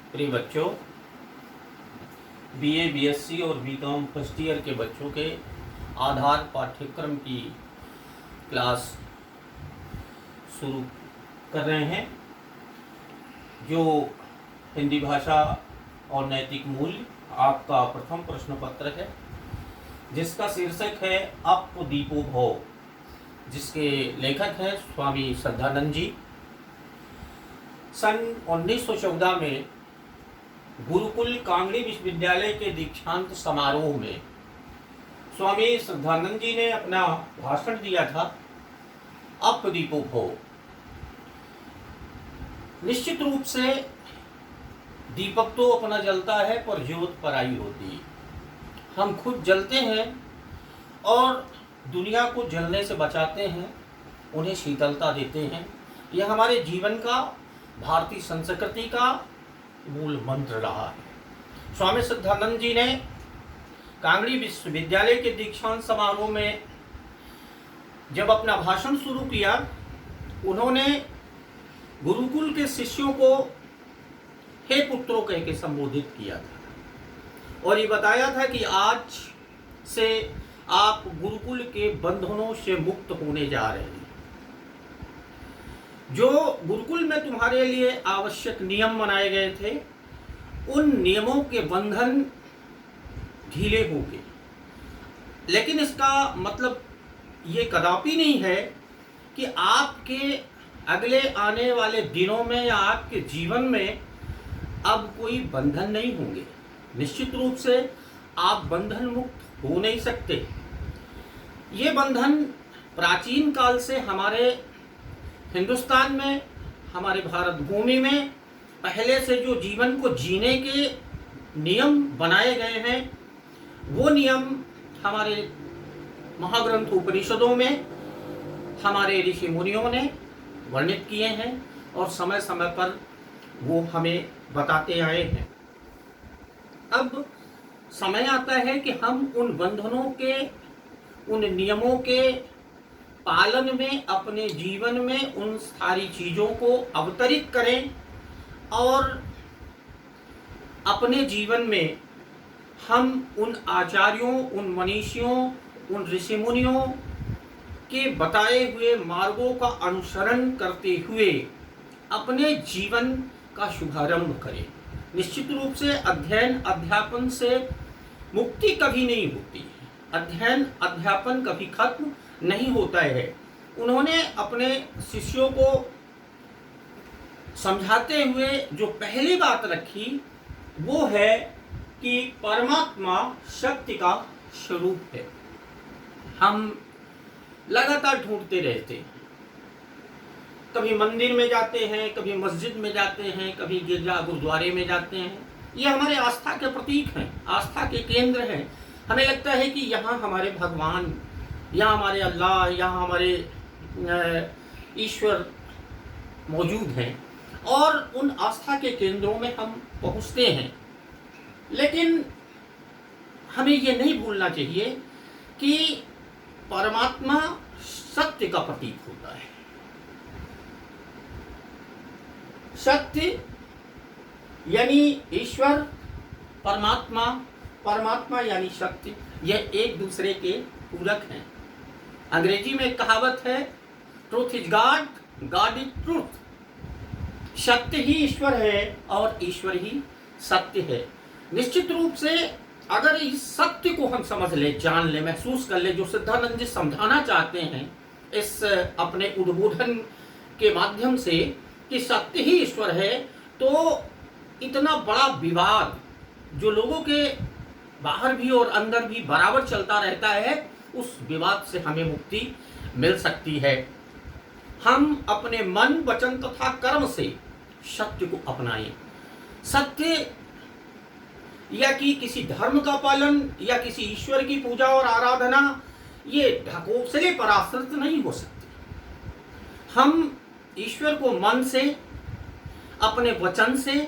प्रिय बच्चों, BA, BSc और बीकॉम फर्स्ट ईयर के बच्चों के आधार पाठ्यक्रम की क्लास शुरू कर रहे हैं, जो हिंदी भाषा और नैतिक मूल्य आपका प्रथम प्रश्न पत्र है, जिसका शीर्षक है अप दीपो भव, जिसके लेखक हैं स्वामी श्रद्धानंद जी। सन 1914 में गुरुकुल कांगड़ी विश्वविद्यालय के दीक्षांत समारोह में स्वामी श्रद्धानंद जी ने अपना भाषण दिया था, अप दीपो भव। निश्चित रूप से दीपक तो अपना जलता है, पर ज्योत पराई होती है। हम खुद जलते हैं और दुनिया को जलने से बचाते हैं, उन्हें शीतलता देते हैं। यह हमारे जीवन का, भारतीय संस्कृति का मूल मंत्र रहा है। स्वामी श्रद्धानंद जी ने कांगड़ी विश्वविद्यालय के दीक्षांत समारोह में जब अपना भाषण शुरू किया, उन्होंने गुरुकुल के शिष्यों को हे पुत्रों कह के संबोधित किया था और ये बताया था कि आज से आप गुरुकुल के बंधनों से मुक्त होने जा रहे हैं। जो गुरुकुल में तुम्हारे लिए आवश्यक नियम बनाए गए थे, उन नियमों के बंधन ढीले होंगे, लेकिन इसका मतलब ये कदापि नहीं है कि आपके अगले आने वाले दिनों में या आपके जीवन में अब कोई बंधन नहीं होंगे। निश्चित रूप से आप बंधन मुक्त हो नहीं सकते। ये बंधन प्राचीन काल से हमारे हिंदुस्तान में, हमारे भारत भूमि में पहले से जो जीवन को जीने के नियम बनाए गए हैं, वो नियम हमारे महाग्रंथ उपनिषदों में हमारे ऋषि मुनियों ने वर्णित किए हैं और समय समय पर वो हमें बताते आए हैं। अब समय आता है कि हम उन बंधनों के, उन नियमों के पालन में अपने जीवन में उन सारी चीज़ों को अवतरित करें और अपने जीवन में हम उन आचार्यों, उन मनीषियों, उन ऋषि मुनियों के बताए हुए मार्गों का अनुसरण करते हुए अपने जीवन का शुभारंभ करें। निश्चित रूप से अध्ययन अध्यापन से मुक्ति कभी नहीं होती है, अध्ययन अध्यापन कभी खत्म नहीं होता है। उन्होंने अपने शिष्यों को समझाते हुए जो पहली बात रखी, वो है कि परमात्मा शक्ति का स्वरूप है। हम लगातार ढूंढते रहते हैं, कभी मंदिर में जाते हैं, कभी मस्जिद में जाते हैं, कभी गिरजा गुरुद्वारे में जाते हैं। ये हमारे आस्था के प्रतीक हैं, आस्था के केंद्र हैं। हमें लगता है कि यहाँ हमारे भगवान, यहाँ हमारे अल्लाह, यहाँ हमारे ईश्वर मौजूद हैं और उन आस्था के केंद्रों में हम पहुँचते हैं। लेकिन हमें ये नहीं भूलना चाहिए कि परमात्मा सत्य का प्रतीक होता है। सत्य यानी ईश्वर, परमात्मा, परमात्मा यानी शक्ति, यह एक दूसरे के पूरक हैं। अंग्रेजी में एक कहावत है, truth is God, God is truth. सत्य ही ईश्वर है और ईश्वर ही सत्य है। निश्चित रूप से अगर इस सत्य को हम समझ ले, जान ले, महसूस कर ले, जो सिद्धानंद जी समझाना चाहते हैं इस अपने उद्बोधन के माध्यम से कि सत्य ही ईश्वर है, तो इतना बड़ा विवाद जो लोगों के बाहर भी और अंदर भी बराबर चलता रहता है, उस विवाद से हमें मुक्ति मिल सकती है। हम अपने मन, वचन तथा कर्म से सत्य को अपनाएं। सत्य या कि किसी धर्म का पालन या किसी ईश्वर की पूजा और आराधना, ये ढकोसले पर आश्रित नहीं हो सकती। हम ईश्वर को मन से, अपने वचन से,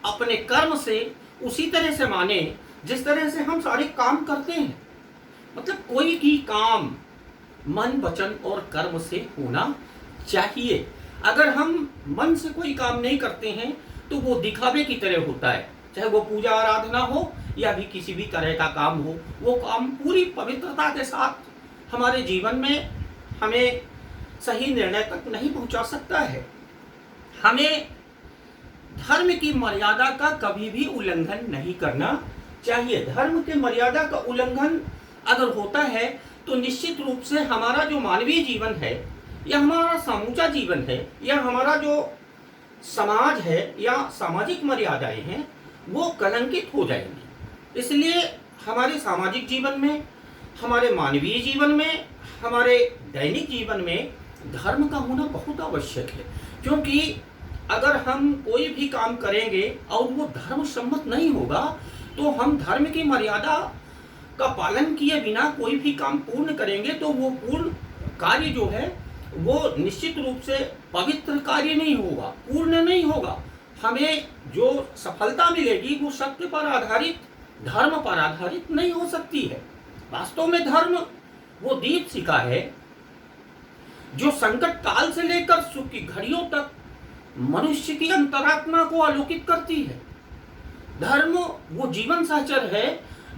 अपने कर्म से उसी तरह से माने जिस तरह से हम सारे काम करते हैं। मतलब कोई भी काम मन, वचन और कर्म से होना चाहिए। अगर हम मन से कोई काम नहीं करते हैं तो वो दिखावे की तरह होता है। चाहे वो पूजा आराधना हो या भी किसी भी तरह का काम हो, वो काम पूरी पवित्रता के साथ हमारे जीवन में हमें सही निर्णय तक नहीं पहुंचा सकता है। हमें धर्म की मर्यादा का कभी भी उल्लंघन नहीं करना चाहिए। धर्म के मर्यादा का उल्लंघन अगर होता है तो निश्चित रूप से हमारा जो मानवीय जीवन है या हमारा समूचा जीवन है या हमारा जो समाज है या सामाजिक मर्यादाएं हैं वो कलंकित हो जाएंगी। इसलिए हमारे सामाजिक जीवन में, हमारे मानवीय जीवन में, हमारे दैनिक जीवन में धर्म का होना बहुत आवश्यक है। क्योंकि अगर हम कोई भी काम करेंगे और वो धर्म सम्मत नहीं होगा तो हम धर्म की मर्यादा का पालन किए बिना कोई भी काम पूर्ण करेंगे तो वो पूर्ण कार्य जो है वो निश्चित रूप से पवित्र कार्य नहीं होगा, पूर्ण नहीं होगा। हमें जो सफलता मिलेगी वो सत्य पर आधारित, धर्म पर आधारित नहीं हो सकती है। वास्तव में धर्म वो दीपशिखा है जो संकट काल से लेकर सुख की घड़ियों तक मनुष्य की अंतरात्मा को आलोकित करती है। धर्म वो जीवन सहचर है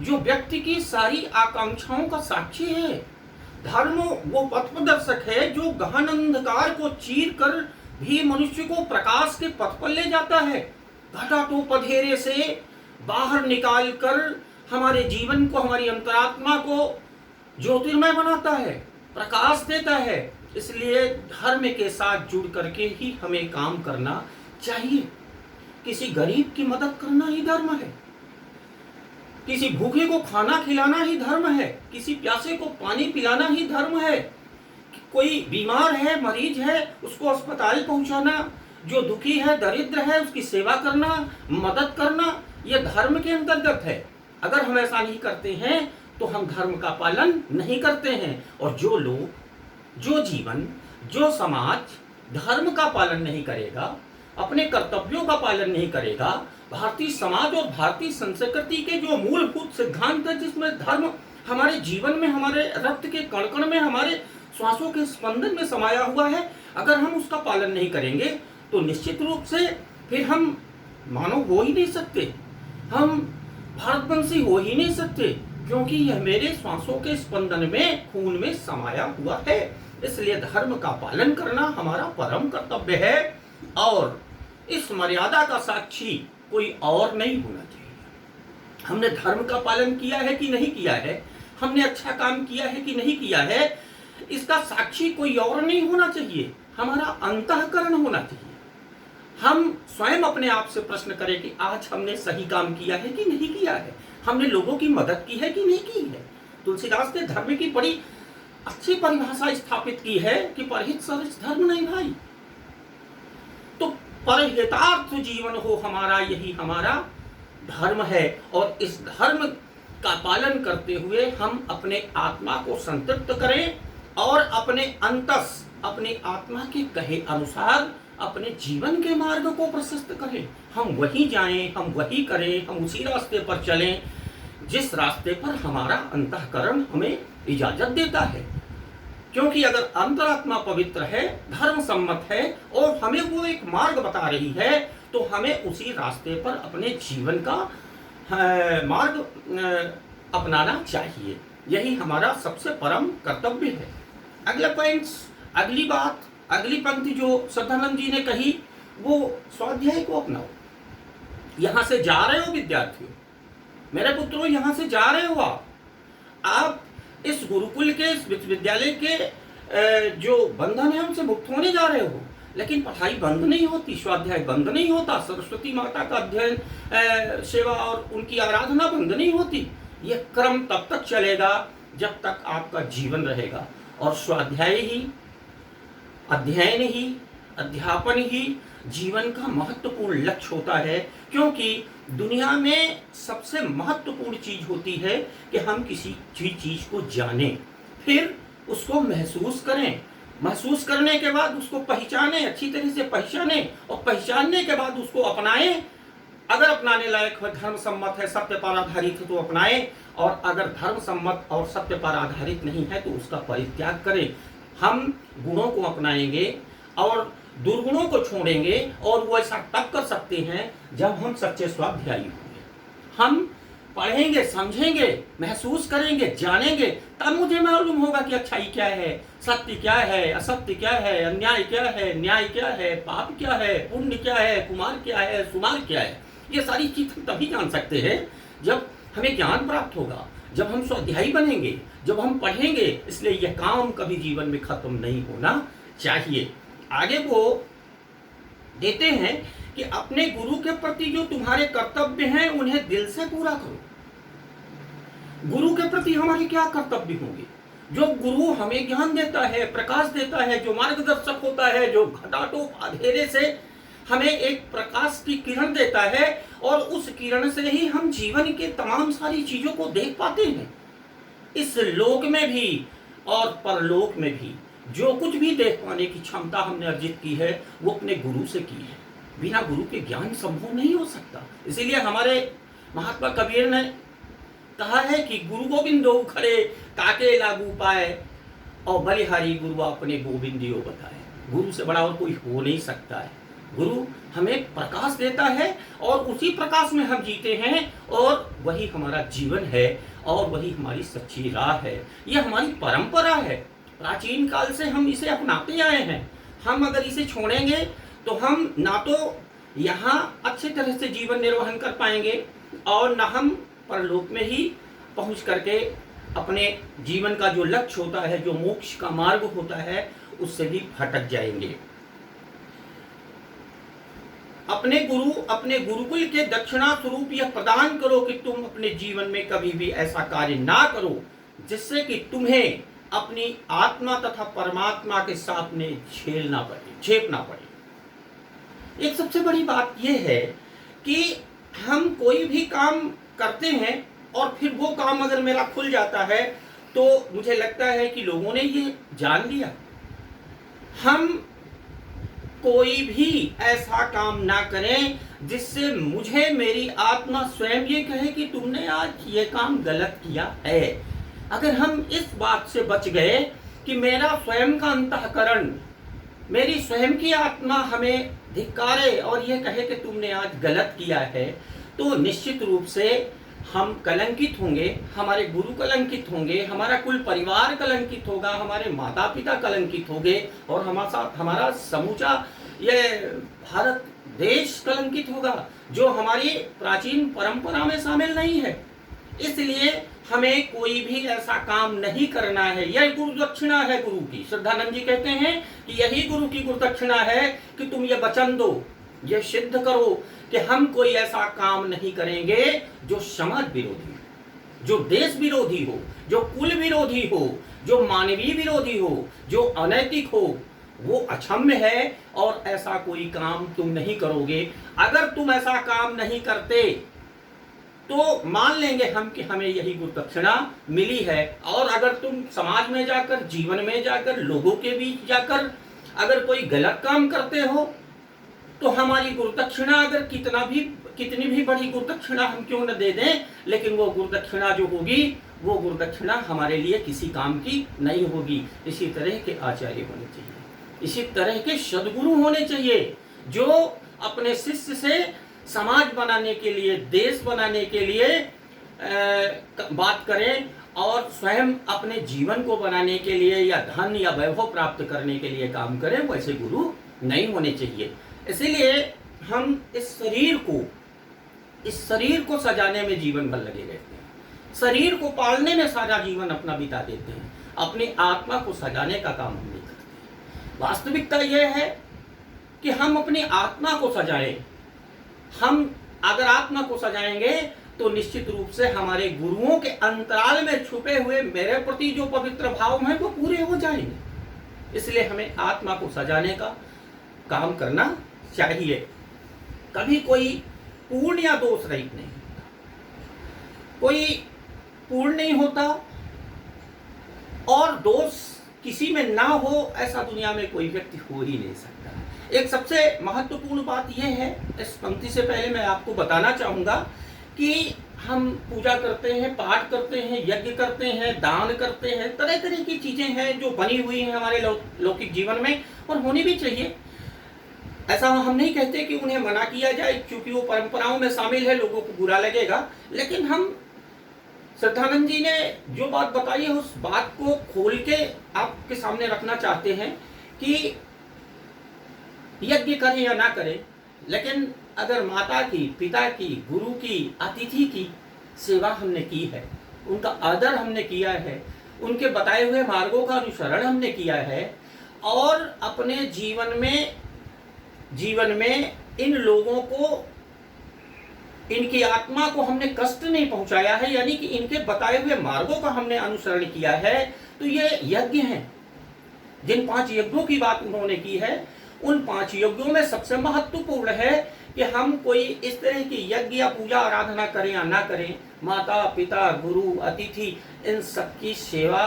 जो व्यक्ति की सारी आकांक्षाओं का साक्षी है। धर्म वो पथ प्रदर्शक है जो गहन अंधकार को चीर कर भी मनुष्य को प्रकाश के पथ पर ले जाता है। घटाटोप अंधेरे से बाहर निकाल कर हमारे जीवन को, हमारी अंतरात्मा को ज्योतिर्मय बनाता है, प्रकाश देता है। इसलिए धर्म के साथ जुड़ करके ही हमें काम करना चाहिए। किसी गरीब की मदद करना ही धर्म है, किसी भूखे को खाना खिलाना ही धर्म है, किसी प्यासे को पानी पिलाना ही धर्म है। कोई बीमार है, मरीज है, उसको अस्पताल पहुंचाना, जो दुखी है, दरिद्र है, उसकी सेवा करना, मदद करना, यह धर्म के अंतर्गत है। अगर हम ऐसा नहीं करते हैं तो हम धर्म का पालन नहीं करते हैं। और जो लोग, जो जीवन, जो समाज धर्म का पालन नहीं करेगा, अपने कर्तव्यों का पालन नहीं करेगा, भारतीय समाज और भारतीय संस्कृति के जो मूलभूत सिद्धांत है जिसमें धर्म हमारे जीवन में, हमारे रक्त के कण-कण में, हमारे श्वासों के स्पंदन में समाया हुआ है, अगर हम उसका पालन नहीं करेंगे तो निश्चित रूप से फिर हम मानव हो ही नहीं सकते, हम भारतवंशी हो ही नहीं सकते, क्योंकि यह मेरे श्वासों के स्पंदन में, खून में समाया हुआ है। इसलिए धर्म का पालन करना हमारा परम कर्तव्य है और इस मर्यादा का साक्षी कोई और नहीं होना चाहिए। हमने धर्म का पालन किया है कि नहीं किया है, हमने अच्छा काम किया है कि नहीं किया है, इसका साक्षी कोई और नहीं होना चाहिए, हमारा अंतःकरण होना चाहिए। हम स्वयं अपने आप से प्रश्न करें कि आज हमने सही काम किया है कि नहीं किया है, हमने लोगों की मदद की है कि नहीं की है। तुलसीदास ने धर्म की बड़ी अच्छी परिभाषा स्थापित की है कि परहित सरस धर्म नहीं भाई। तो परहितार्थ जीवन हो हमारा, यही हमारा धर्म है। और इस धर्म का पालन करते हुए हम अपने आत्मा को संतृप्त करें और अपने अंतस, अपने आत्मा के कहे अनुसार अपने जीवन के मार्ग को प्रशस्त करें। हम वही जाएं, हम वही करें, हम उसी रास्ते पर चलें जिस रास्ते पर हमारा अंतःकरण हमें इजाजत देता है। क्योंकि अगर अंतरात्मा पवित्र है, धर्म सम्मत है और हमें वो एक मार्ग बता रही है तो हमें उसी रास्ते पर अपने जीवन का मार्ग अपनाना चाहिए। यही हमारा सबसे परम कर्तव्य है। अगला पॉइंट, अगली बात, अगली पंक्ति जो श्रद्धानंद जी ने कही वो स्वाध्याय को अपनाओ। यहां से जा रहे हो विद्यार्थियों, मेरे पुत्रों, यहां से जा रहे हो आप इस गुरुकुल के, इस विश्वविद्यालय के जो बंधन है उनसे मुक्त होने जा रहे हो। लेकिन पढ़ाई बंद नहीं होती, स्वाध्याय बंद नहीं होता, सरस्वती माता का अध्ययन, सेवा और उनकी आराधना बंद नहीं होती। यह क्रम तब तक चलेगा जब तक आपका जीवन रहेगा। और स्वाध्याय ही, अध्ययन ही, अध्यापन ही जीवन का महत्वपूर्ण लक्ष्य होता है। क्योंकि दुनिया में सबसे महत्वपूर्ण चीज होती है कि हम किसी चीज को जानें, फिर उसको महसूस करें, महसूस करने के बाद उसको पहचानें, अच्छी तरह से पहचानें और पहचानने के बाद उसको अपनाएं। अगर अपनाने लायक है, धर्म सम्मत है, सत्य पर आधारित है तो अपनाएं, और अगर धर्म सम्मत और सत्य पर आधारित नहीं है तो उसका परित्याग करें। हम गुणों को अपनाएंगे और दुर्गुणों को छोड़ेंगे और वो ऐसा तब कर सकते हैं जब हम सच्चे स्वाध्यायी होंगे। हम पढ़ेंगे, समझेंगे, महसूस करेंगे, जानेंगे, तब मुझे मालूम होगा कि अच्छाई क्या है, सत्य क्या है, असत्य क्या है, अन्याय क्या है, न्याय क्या है, पाप क्या है, पुण्य क्या है, कुमार क्या है, सुमार क्या है। ये सारी चीज हम तभी जान सकते हैं जब हमें ज्ञान प्राप्त होगा, जब हम स्वाध्यायी बनेंगे, जब हम पढ़ेंगे। इसलिए यह काम कभी जीवन में खत्म नहीं होना चाहिए। आगे वो देते हैं कि अपने गुरु के प्रति जो तुम्हारे कर्तव्य हैं उन्हें दिल से पूरा करो। गुरु के प्रति हमारे क्या कर्तव्य होंगे? जो गुरु हमें ज्ञान देता है, प्रकाश देता है, जो मार्गदर्शक होता है, जो घटाटोप अंधेरे से हमें एक प्रकाश की किरण देता है और उस किरण से ही हम जीवन के तमाम सारी चीजों को देख पाते हैं। इस लोक में भी और परलोक में भी जो कुछ भी देख पाने की क्षमता हमने अर्जित की है वो अपने गुरु से की है। बिना गुरु के ज्ञान संभव नहीं हो सकता। इसीलिए हमारे महात्मा कबीर ने कहा है कि गुरु गोविंदो खड़े काके लागू पाए और बलिहारी गुरु अपने गोविंदियो बताए। गुरु से बड़ा और कोई हो नहीं सकता है। गुरु हमें प्रकाश देता है और उसी प्रकाश में हम जीते हैं और वही हमारा जीवन है और वही हमारी सच्ची राह है। यह हमारी परंपरा है, प्राचीन काल से हम इसे अपनाते आए हैं। हम अगर इसे छोड़ेंगे तो हम ना तो यहाँ अच्छे तरह से जीवन निर्वहन कर पाएंगे और ना हम परलोक में ही पहुँच करके अपने जीवन का जो लक्ष्य होता है, जो मोक्ष का मार्ग होता है, उससे भी भटक जाएंगे। अपने गुरुकुल के दक्षिणा स्वरूप यह प्रदान करो कि तुम अपने जीवन में कभी भी ऐसा कार्य ना करो जिससे कि तुम्हें अपनी आत्मा तथा परमात्मा के साथ में झेपना पड़े। एक सबसे बड़ी बात यह है कि हम कोई भी काम करते हैं और फिर वो काम अगर मेरा खुल जाता है तो मुझे लगता है कि लोगों ने ये जान लिया। हम कोई भी ऐसा काम ना करें जिससे मुझे मेरी आत्मा स्वयं ये कहे कि तुमने आज ये काम गलत किया है। अगर हम इस बात से बच गए कि मेरा स्वयं का अंतःकरण, मेरी स्वयं की आत्मा हमें धिक्कारे और ये कहे कि तुमने आज गलत किया है, तो निश्चित रूप से हम कलंकित होंगे, हमारे गुरु कलंकित होंगे, हमारा कुल परिवार कलंकित होगा, हमारे माता पिता कलंकित होंगे और हमारा समूचा ये भारत देश कलंकित होगा जो हमारी प्राचीन परंपरा में शामिल नहीं है। इसलिए हमें कोई भी ऐसा काम नहीं करना है। यह गुरु दक्षिणा है गुरु की। श्रद्धानंद जी कहते हैं कि यही गुरु की गुरु दक्षिणा है कि तुम ये वचन दो, ये सिद्ध करो कि हम कोई ऐसा काम नहीं करेंगे जो समाज विरोधी हो, जो देश विरोधी हो, जो कुल विरोधी हो, जो मानवीय विरोधी हो, जो अनैतिक हो। वो अक्षम्य है और ऐसा कोई काम तुम नहीं करोगे। अगर तुम ऐसा काम नहीं करते तो मान लेंगे हम कि हमें यही गुरु दक्षिणा मिली है। और अगर तुम समाज में जाकर, जीवन में जाकर, लोगों के बीच जाकर अगर कोई गलत काम करते हो तो हमारी गुरु दक्षिणा अगर कितनी भी बड़ी गुरु दक्षिणा हम क्यों न दे दें, लेकिन वो गुरु दक्षिणा जो होगी वो गुरु दक्षिणा हमारे लिए किसी काम की नहीं होगी। इसी तरह के आचार्य होने चाहिए, इसी तरह के सद्गुरु होने चाहिए जो अपने शिष्य से समाज बनाने के लिए, देश बनाने के लिए बात करें और स्वयं अपने जीवन को बनाने के लिए या धन या वैभव प्राप्त करने के लिए काम करें। वैसे गुरु नहीं होने चाहिए। इसीलिए हम इस शरीर को सजाने में जीवन भर लगे रहते हैं, शरीर को पालने में सारा जीवन अपना बिता देते हैं, अपनी आत्मा को सजाने का काम हम नहीं करते। वास्तविकता यह है कि हम अपनी आत्मा को सजाएं। हम अगर आत्मा को सजाएंगे तो निश्चित रूप से हमारे गुरुओं के अंतराल में छुपे हुए मेरे प्रति जो पवित्र भाव हैं वो पूरे हो जाएंगे। इसलिए हमें आत्मा को सजाने का काम करना चाहिए। कभी कोई पूर्ण या दोष रहित नहीं होता, कोई पूर्ण नहीं होता और दोष किसी में ना हो ऐसा दुनिया में कोई व्यक्ति हो ही नहीं सकता। एक सबसे महत्वपूर्ण बात यह है, इस पंक्ति से पहले मैं आपको बताना चाहूंगा कि हम पूजा करते हैं, पाठ करते हैं, यज्ञ करते हैं, दान करते हैं, तरह तरह की चीजें हैं जो बनी हुई हैं हमारे लौकिक जीवन में और होनी भी चाहिए। ऐसा हम नहीं कहते कि उन्हें मना किया जाए, क्योंकि वो परंपराओं में शामिल है, लोगों को बुरा लगेगा। लेकिन हम श्रद्धानंद जी ने जो बात बताई है उस बात को खोल के आपके सामने रखना चाहते हैं कि यज्ञ करें या ना करें, लेकिन अगर माता की, पिता की, गुरु की, अतिथि की सेवा हमने की है, उनका आदर हमने किया है, उनके बताए हुए मार्गों का अनुसरण हमने किया है, और अपने जीवन में इन लोगों को, इनकी आत्मा को हमने कष्ट नहीं पहुंचाया है, यानी कि इनके बताए हुए मार्गों का हमने अनुसरण किया है, तो ये यज्ञ हैं। जिन 5 यज्ञों की बात उन्होंने की है, उन 5 यज्ञों में सबसे महत्वपूर्ण है कि हम कोई इस तरह की यज्ञ या पूजा आराधना करें या ना करें, माता, पिता, गुरु, अतिथि, इन सबकी सेवा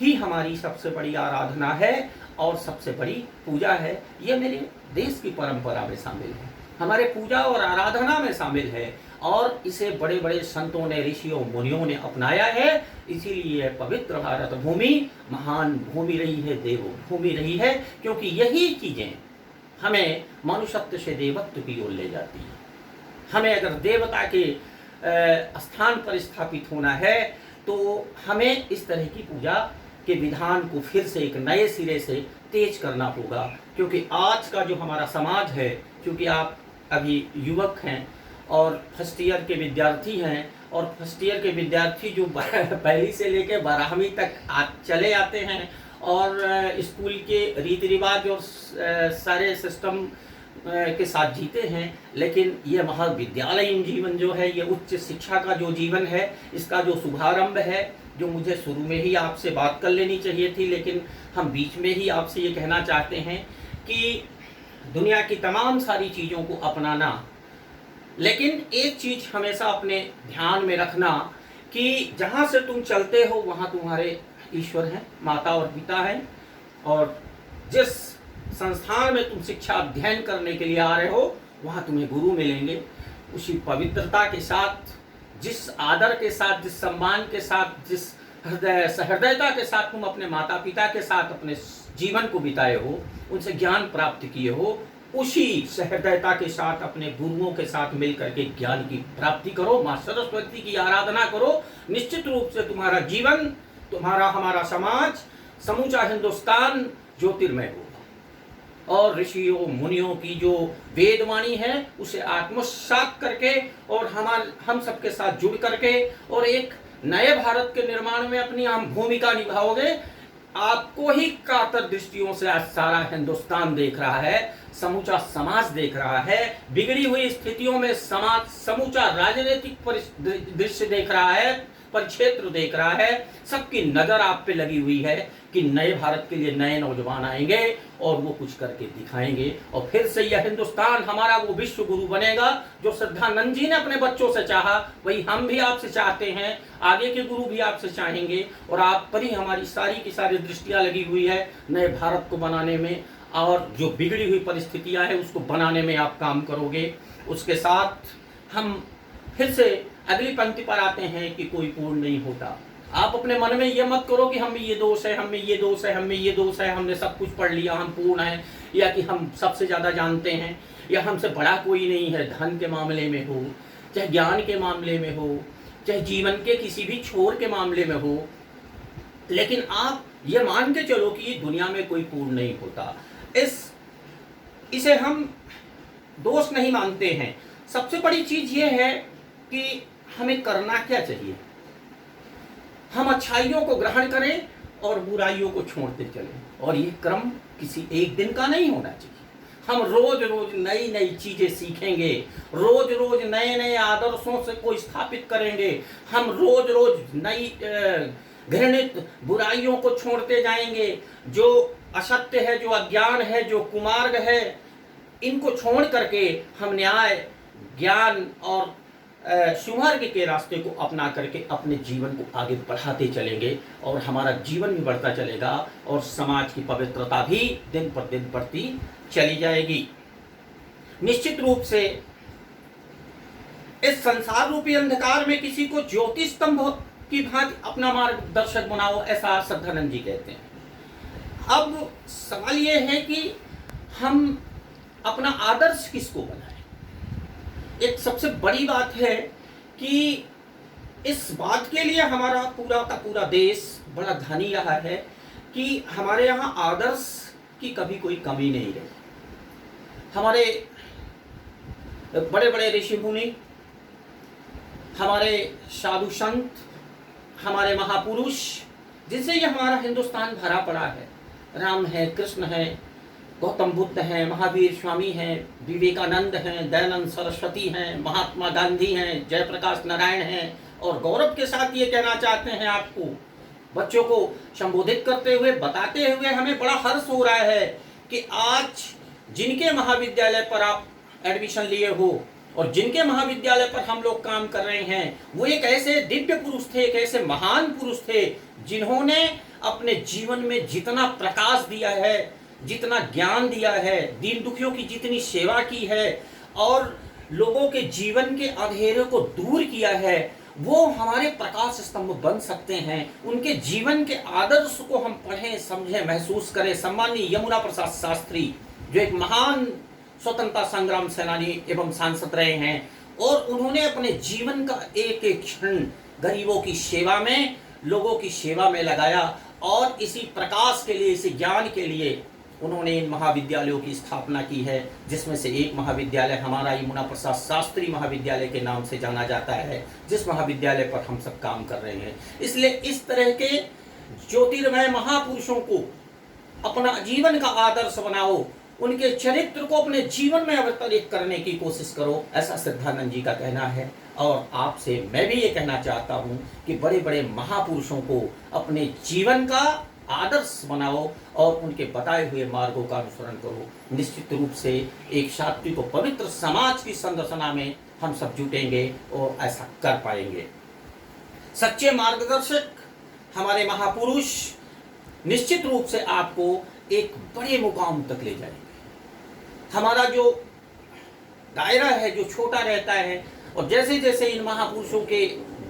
ही हमारी सबसे बड़ी आराधना है और सबसे बड़ी पूजा है। ये मेरे देश की परंपरा में शामिल है, हमारे पूजा और आराधना में शामिल है, और इसे बड़े बड़े संतों ने, ऋषियों, मुनियों ने अपनाया है। इसीलिए पवित्र भारत भूमि महान भूमि रही है, देव भूमि रही है, क्योंकि यही चीजें हमें मनुष्यत्व से देवत्व की ओर ले जाती है। हमें अगर देवता के स्थान पर स्थापित होना है, तो हमें इस तरह की पूजा के विधान को फिर से एक नए सिरे से तेज करना होगा। क्योंकि आज का जो हमारा समाज है, क्योंकि आप अभी युवक हैं और फर्स्ट ईयर के विद्यार्थी हैं, और फर्स्ट ईयर के विद्यार्थी जो पहली से लेकर 12वीं तक चले आते हैं, और स्कूल के रीति रिवाज और सारे सिस्टम के साथ जीते हैं, लेकिन ये महाविद्यालयीन जीवन जो है, ये उच्च शिक्षा का जो जीवन है, इसका जो शुभारंभ है, जो मुझे शुरू में ही आपसे बात कर लेनी चाहिए थी, लेकिन हम बीच में ही आपसे ये कहना चाहते हैं कि दुनिया की तमाम सारी चीज़ों को अपनाना, लेकिन एक चीज़ हमेशा अपने ध्यान में रखना कि जहाँ से तुम चलते हो वहाँ तुम्हारे ईश्वर हैं, माता और पिता हैं, और जिस संस्थान में तुम शिक्षा अध्ययन करने के लिए आ रहे हो वहाँ तुम्हें गुरु मिलेंगे। उसी पवित्रता के साथ, जिस आदर के साथ, जिस सम्मान के साथ, जिस सहृदयता के साथ तुम अपने माता पिता के साथ अपने जीवन को बिताए हो, उनसे ज्ञान प्राप्त किए हो, उसी सहृदयता के साथ अपने गुरुओं के साथ मिलकर के ज्ञान की प्राप्ति करो, माँ सरस्वती की आराधना करो। निश्चित रूप से तुम्हारा जीवन, तुम्हारा, हमारा समाज, समूचा हिंदुस्तान ज्योतिर्मय होगा, और ऋषियों मुनियों की जो वेदवाणी है उसे आत्मसात करके और हम सबके साथ जुड़ करके और एक नए भारत के निर्माण में अपनी अहम भूमिका निभाओगे। आपको ही कातर दृष्टियों से आज सारा हिंदुस्तान देख रहा है, समूचा समाज देख रहा है, बिगड़ी हुई स्थितियों में समाज समूचा राजनीतिक दृश्य देख रहा है, परिक्षेत्र देख रहा है। सबकी नजर आप पे लगी हुई है कि नए भारत के लिए नए नौजवान आएंगे और वो कुछ करके दिखाएंगे, और फिर से यह हिंदुस्तान हमारा वो विश्व गुरु बनेगा जो श्रद्धानंद जी ने अपने बच्चों से चाहा, वही हम भी आपसे चाहते हैं, आगे के गुरु भी आपसे चाहेंगे, और आप पर ही हमारी सारी की सारी दृष्टियां लगी हुई है नए भारत को बनाने में, और जो बिगड़ी हुई परिस्थितियां हैं उसको बनाने में आप काम करोगे। उसके साथ हम फिर से अगली पंक्ति पर आते हैं कि कोई पूर्ण नहीं होता। आप अपने मन में ये मत करो कि हम में ये दोष है, हम में ये दोष है, हम में ये दोष है, हमने सब कुछ पढ़ लिया, हम पूर्ण हैं, या कि हम सबसे ज़्यादा जानते हैं, या हमसे बड़ा कोई नहीं है। धन के मामले में हो, चाहे ज्ञान के मामले में हो, चाहे जीवन के किसी भी छोर के मामले में हो, लेकिन आप ये मान के चलो कि दुनिया में कोई पूर्ण नहीं होता। इसे हम दोष नहीं मानते हैं। सबसे बड़ी चीज ये है कि हमें करना क्या चाहिए। हम अच्छाइयों को ग्रहण करें और बुराइयों को छोड़ते चलें, और ये क्रम किसी एक दिन का नहीं होना चाहिए। हम रोज रोज नई नई चीजें सीखेंगे, रोज रोज नए नए आदर्शों से को स्थापित करेंगे, हम रोज रोज नई घृणित बुराइयों को छोड़ते जाएंगे। जो असत्य है, जो अज्ञान है, जो कुमार्ग है, इनको छोड़ करके हम न्याय, ज्ञान और सुमार्ग के रास्ते को अपना करके अपने जीवन को आगे बढ़ाते चलेंगे, और हमारा जीवन भी बढ़ता चलेगा, और समाज की पवित्रता भी दिन पर दिन बढ़ती चली जाएगी। निश्चित रूप से इस संसार रूपी अंधकार में किसी को ज्योति स्तंभ की भांति अपना मार्गदर्शक बनाओ, ऐसा श्रद्धानंद जी कहते हैं। अब सवाल ये है कि हम अपना आदर्श किसको बनाए। एक सबसे बड़ी बात है कि इस बात के लिए हमारा पूरा का पूरा देश बड़ा धनी रहा है कि हमारे यहाँ आदर्श की कभी कोई कमी नहीं रही। हमारे बड़े बड़े ऋषि मुनि, हमारे साधु संत, हमारे महापुरुष, जिनसे ये हमारा हिंदुस्तान भरा पड़ा है, राम है, कृष्ण है, गौतम बुद्ध हैं, महावीर स्वामी हैं, विवेकानंद हैं, दयानंद सरस्वती हैं, महात्मा गांधी हैं, जयप्रकाश नारायण हैं। और गौरव के साथ ये कहना चाहते हैं आपको, बच्चों को संबोधित करते हुए, बताते हुए हमें बड़ा हर्ष हो रहा है कि आज जिनके महाविद्यालय पर आप एडमिशन लिए हो और जिनके महाविद्यालय पर हम लोग काम कर रहे हैं, वो एक ऐसे दिव्य पुरुष थे, एक ऐसे महान पुरुष थे जिन्होंने अपने जीवन में जितना प्रकाश दिया है, जितना ज्ञान दिया है, दीन दुखियों की जितनी सेवा की है और लोगों के जीवन के अंधेरे को दूर किया है, वो हमारे प्रकाश स्तंभ बन सकते हैं। उनके जीवन के आदर्श को हम पढ़ें, समझें, महसूस करें। सम्माननीय यमुना प्रसाद शास्त्री जो एक महान स्वतंत्रता संग्राम सेनानी एवं सांसद रहे हैं और उन्होंने अपने जीवन का एक एक क्षण गरीबों की सेवा में, लोगों की सेवा में लगाया और इसी प्रकाश के लिए, इसी ज्ञान के लिए उन्होंने इन महाविद्यालयों की स्थापना की है, जिसमें से एक महाविद्यालय हमारा यमुना प्रसाद शास्त्री महाविद्यालय के नाम से जाना जाता है, जिस महाविद्यालय पर हम सब काम कर रहे हैं। इसलिए इस तरह के ज्योतिर्मय महापुरुषों को अपना जीवन का आदर्श बनाओ, उनके चरित्र को अपने जीवन में अवतरित करने की कोशिश करो, ऐसा सिद्धानंद जी का कहना है। और आपसे मैं भी ये कहना चाहता हूँ कि बड़े बड़े महापुरुषों को अपने जीवन का आदर्श बनाओ और उनके बताए हुए मार्गों का अनुसरण करो। निश्चित रूप से एक सात्विक और पवित्र समाज की संरचना में हम सब जुटेंगे और ऐसा कर पाएंगे। सच्चे मार्गदर्शक हमारे महापुरुष निश्चित रूप से आपको एक बड़े मुकाम तक ले जाएंगे। हमारा जो दायरा है जो छोटा रहता है, और जैसे जैसे इन महापुरुषों के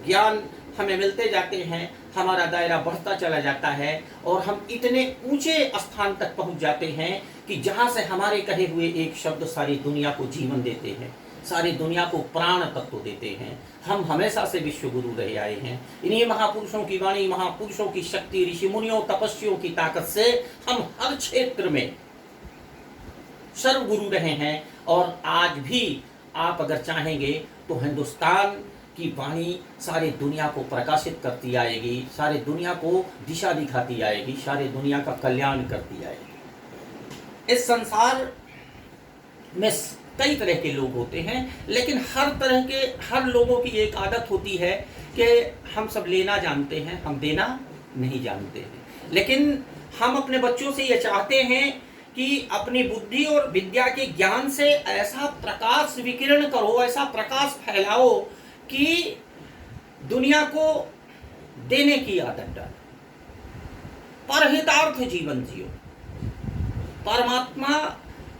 ज्ञान हमें मिलते जाते हैं, हमारा दायरा बढ़ता चला जाता है और हम इतने ऊंचे स्थान तक पहुंच जाते हैं कि जहां से हमारे कहे हुए एक शब्द सारी दुनिया को जीवन देते हैं, सारी दुनिया को प्राण तत्व देते हैं। हम हमेशा से विश्व गुरु रहे आए हैं। इन्हीं महापुरुषों की वाणी, महापुरुषों की शक्ति, ऋषि मुनियों, तपस्वियों की ताकत से हम हर क्षेत्र में सर्वगुरु रहे हैं। और आज भी आप अगर चाहेंगे तो हिंदुस्तान की वाणी सारी दुनिया को प्रकाशित करती आएगी, सारी दुनिया को दिशा दिखाती आएगी, सारी दुनिया का कल्याण करती आएगी। इस संसार में कई तरह के लोग होते हैं, लेकिन हर लोगों की एक आदत होती है कि हम सब लेना जानते हैं, हम देना नहीं जानते हैं। लेकिन हम अपने बच्चों से ये चाहते हैं कि अपनी बुद्धि और विद्या के ज्ञान से ऐसा प्रकाश विकिरण करो, ऐसा प्रकाश फैलाओ कि दुनिया को देने की आदत डालो, परहितार्थ जीवन जियो। परमात्मा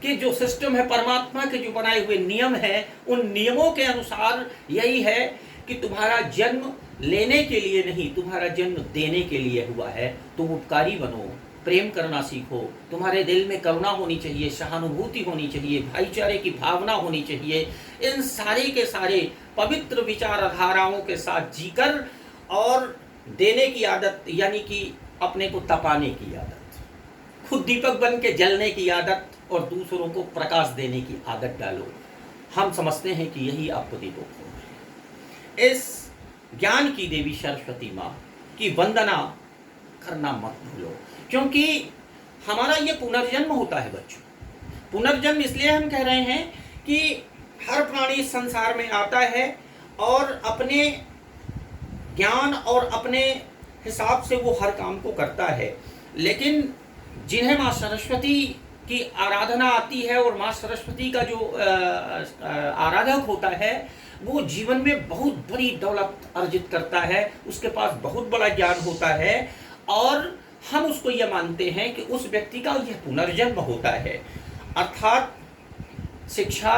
के जो सिस्टम है, परमात्मा के जो बनाए हुए नियम है, उन नियमों के अनुसार यही है कि तुम्हारा जन्म लेने के लिए नहीं, तुम्हारा जन्म देने के लिए हुआ है। तुम उपकारी बनो, प्रेम करना सीखो, तुम्हारे दिल में करुणा होनी चाहिए, सहानुभूति होनी चाहिए, भाईचारे की भावना होनी चाहिए। इन सारे के सारे पवित्र विचारधाराओं के साथ जीकर और देने की आदत, यानी कि अपने को तपाने की आदत, खुद दीपक बन के जलने की आदत और दूसरों को प्रकाश देने की आदत डालो। हम समझते हैं कि यही आपको दीपक हो। इस ज्ञान की देवी सरस्वती माँ की वंदना करना मत भूलो, क्योंकि हमारा ये पुनर्जन्म होता है बच्चों। पुनर्जन्म इसलिए हम कह रहे हैं कि हर प्राणी इस संसार में आता है और अपने ज्ञान और अपने हिसाब से वो हर काम को करता है, लेकिन जिन्हें माँ सरस्वती की आराधना आती है और माँ सरस्वती का जो आराधक होता है, वो जीवन में बहुत बड़ी दौलत अर्जित करता है, उसके पास बहुत बड़ा ज्ञान होता है और हम उसको यह मानते हैं कि उस व्यक्ति का यह पुनर्जन्म होता है। अर्थात शिक्षा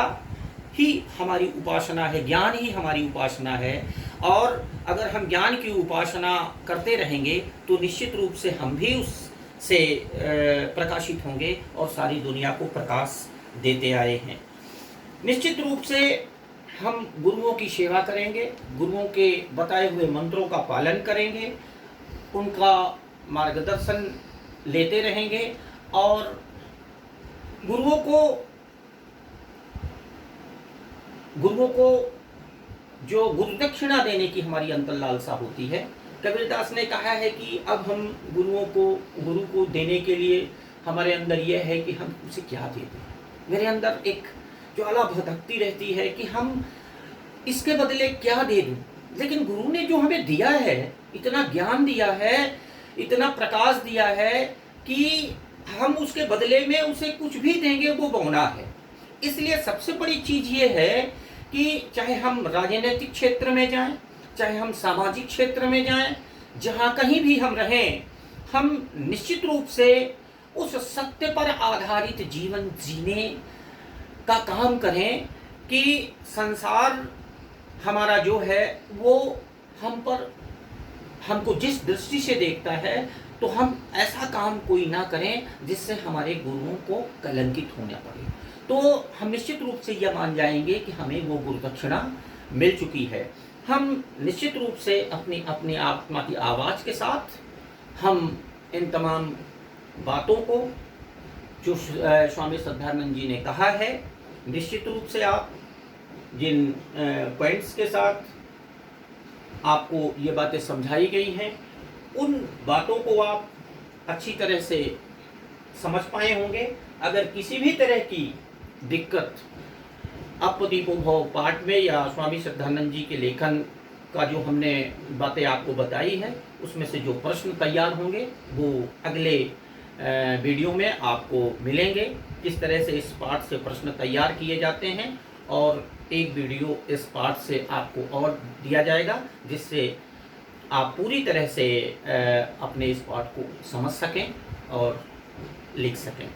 ही हमारी उपासना है, ज्ञान ही हमारी उपासना है। और अगर हम ज्ञान की उपासना करते रहेंगे तो निश्चित रूप से हम भी उससे प्रकाशित होंगे और सारी दुनिया को प्रकाश देते आए हैं। निश्चित रूप से हम गुरुओं की सेवा करेंगे, गुरुओं के बताए हुए मंत्रों का पालन करेंगे, उनका मार्गदर्शन लेते रहेंगे और गुरुओं को जो गुरुदक्षिणा देने की हमारी अंतर लालसा होती है, कबीरदास ने कहा है कि अब हम गुरु को देने के लिए हमारे अंदर यह है कि हम उसे क्या दे दें। मेरे अंदर एक ज्वाला भड़कती रहती है कि हम इसके बदले क्या दे दूं, लेकिन गुरु ने जो हमें दिया है, इतना ज्ञान दिया है, इतना प्रकाश दिया है कि हम उसके बदले में उसे कुछ भी देंगे वो बौना है। इसलिए सबसे बड़ी चीज ये है कि चाहे हम राजनीतिक क्षेत्र में जाएं, चाहे हम सामाजिक क्षेत्र में जाएं, जहां कहीं भी हम रहें, हम निश्चित रूप से उस सत्य पर आधारित जीवन जीने का काम करें कि संसार हमारा जो है वो हमको जिस दृष्टि से देखता है, तो हम ऐसा काम कोई ना करें जिससे हमारे गुरुओं को कलंकित होना पड़े। तो हम निश्चित रूप से यह मान जाएंगे कि हमें वो गुरुदक्षिणा मिल चुकी है। हम निश्चित रूप से अपनी आत्मा की आवाज़ के साथ हम इन तमाम बातों को जो स्वामी श्रद्धानंद जी ने कहा है, निश्चित रूप से आप जिन पॉइंट्स के साथ आपको ये बातें समझाई गई हैं, उन बातों को आप अच्छी तरह से समझ पाए होंगे। अगर किसी भी तरह की दिक्कत अपदीपोभव पाठ में या स्वामी श्रद्धानंद जी के लेखन का जो हमने बातें आपको बताई है, उसमें से जो प्रश्न तैयार होंगे वो अगले वीडियो में आपको मिलेंगे। किस तरह से इस पाठ से प्रश्न तैयार किए जाते हैं, और एक वीडियो इस पाठ से आपको और दिया जाएगा जिससे आप पूरी तरह से अपने इस पाठ को समझ सकें और लिख सकें।